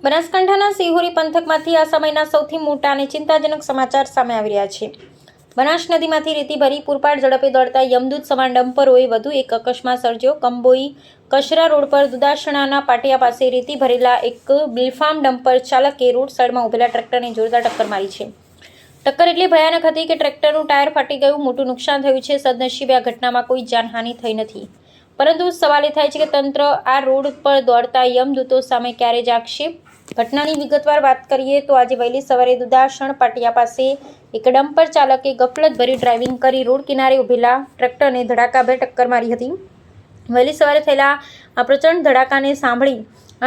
બનાસકાંઠાના સિહોરી પંથકમાંથી આ સમયના સૌથી મોટા અને ચિંતાજનક સમાચાર સામે આવી રહ્યા છે। બનાસ નદીમાંથી રેતી ભરી પૂરપાટ ઝડપે દોડતા યમદૂત સમાન ડમ્પરોએ વધુ એક અકસ્માત સર્જ્યો। કંબોઈ કશરા રોડ પર દુદાસણાના પાટિયા પાસે રેતી ભરેલા એક બિલફાર્મ ડમ્પર ચાલકે રોડ સાઈડમાં ઉભેલા ટ્રેક્ટરને જોરદાર ટક્કર મારી છે। ટક્કર એટલી ભયાનક હતી કે ટ્રેક્ટરનું ટાયર ફાટી ગયું, મોટું નુકસાન થયું છે। સદનસીબે આ ઘટનામાં કોઈ જાનહાનિ થઈ નથી, પરંતુ સવાલ એ થાય છે કે તંત્ર આ રોડ પર દોડતા યમદૂતો સામે ક્યારે જાગશે। ઘટનાની વિગતવાર વાત કરીએ તો આજે વહેલી સવારે દુદાસણ પાટિયા પાસે એક ડમ્પર ચાલકે ગફલતભરી ડ્રાઇવિંગ કરી રોડ કિનારે ઉભેલા ટ્રેક્ટરને ધડાકાભેર ટક્કર મારી હતી। વહેલી સવારે થયેલા આ પ્રચંડ ધડાકાને સાંભળી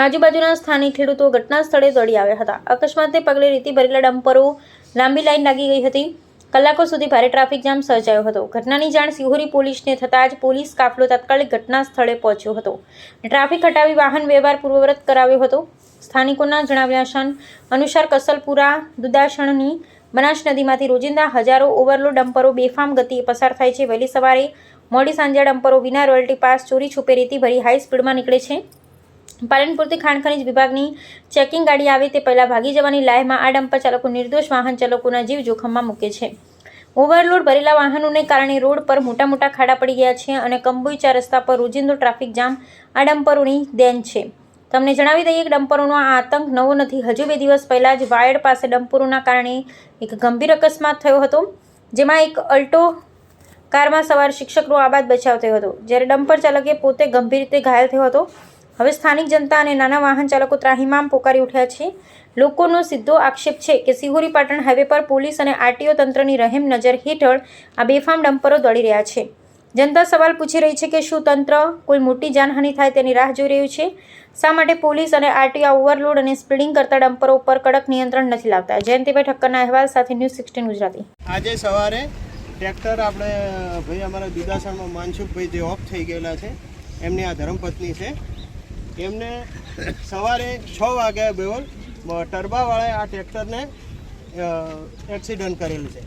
આજુબાજુના સ્થાનિક ખેડૂતો ઘટના સ્થળે દોડી આવ્યા હતા। અકસ્માતને પગલે રેતી ભરેલા ડમ્પરો લાંબી લાઈન લાગી ગઈ હતી। કલાકો સુધી ભારે ટ્રાફિક જામ સર્જાયો હતો। ઘટનાની જાણ સિહોરી પોલીસને થતાં જ પોલીસ કાફલો તાત્કાલિક ઘટના સ્થળે પહોંચ્યો હતો। ટ્રાફિક હટાવી વાહન વ્યવહાર પૂર્વવત કરાવ્યો હતો। સ્થાનિકોના જણાવ્યા અનુસાર કસલપુરા દુદાસણની બનાસ નદીમાંથી રોજિંદા હજારો ઓવરલોડ ડમ્પરો બેફામ ગતિએ પસાર થાય છે। વહેલી સવારે મોડી સાંજે ડમ્પરો વિના રોયલ્ટી પાસ ચોરી છુપે રેતી ભરી હાઈ સ્પીડમાં નીકળે છે। પાલનપુરથી ખાણ ખનીજ વિભાગની ચેકિંગ ગાડી આવે તે પહેલાં ભાગી જવાની લાહેમાં આ ડમ્પર ચાલકો નિર્દોષ વાહન ચાલકોના જીવ જોખમમાં મૂકે છે। ઓવરલોડ ભરેલા વાહનોને કારણે રોડ પર મોટા મોટા ખાડા પડી ગયા છે અને કંબોઈ 4 રસ્તા પર રોજિંદો ટ્રાફિક જામ આ ડમ્પરોની દેન છે। તમને જણાવી દઈએ કે ડમ્પરોનો આ આતંક નવો નથી। હજુ 2 દિવસ પહેલાં જ વાયડ પાસે ડમ્પરોના કારણે એક ગંભીર અકસ્માત થયો હતો, જેમાં એક અલ્ટો કારમાં સવાર શિક્ષકનો આબાદ બચાવ થયો હતો, જ્યારે ડમ્પર ચાલકે પોતે ગંભીર રીતે ઘાયલ થયો હતો। હવે સ્થાનિક જનતા અને નાના વાહન ચાલકો ત્રાહિમામ પોકારી ઉઠ્યા છે। લોકોનો સીધો આક્ષેપ છે કે સિહોરી પાટણ હાઈવે પર પોલીસ અને આરટીઓ તંત્રની રહેમ નજર હેઠળ આ બેફામ ડમ્પરો દોડી રહ્યા છે। જનતા સવાલ પૂછી રહી છે કે શું તંત્ર કોઈ મોટી જાનહાનિ થાય તેની રાહ જોઈ રહ્યું છે? શા માટે પોલીસ અને આરટીઓ ઓવરલોડ અને સ્પીડિંગ કરતા ડમ્પરો ઉપર કડક નિયંત્રણ નથી લાવતા? જયંતિભાઈ ઠક્કરના અહેવાલ સાથે ન્યૂઝ 16 ગુજરાતી। આજે સવારે ટ્રેક્ટર આપણે ભાઈ અમારા દુદાસણમાં માનસુખભાઈ જે ઓફ થઈ ગયેલા છે, એમની આ ધર્મપત્ની છે, એમને સવારે 6 વાગ્યા બેવલ ટરબાવાળાએ આ ટ્રેક્ટરને એક્સિડન્ટ કરેલું છે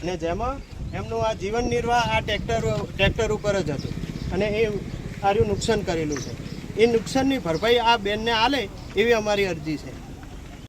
અને જેમાં એમનું આ જીવન નિર્વાહ આ ટ્રેક્ટર ઉપર જ હતું અને એ સારું નુકસાન કરેલું છે। એ નુકસાનની ભરપાઈ આ બેનને આલે એવી અમારી અરજી છે।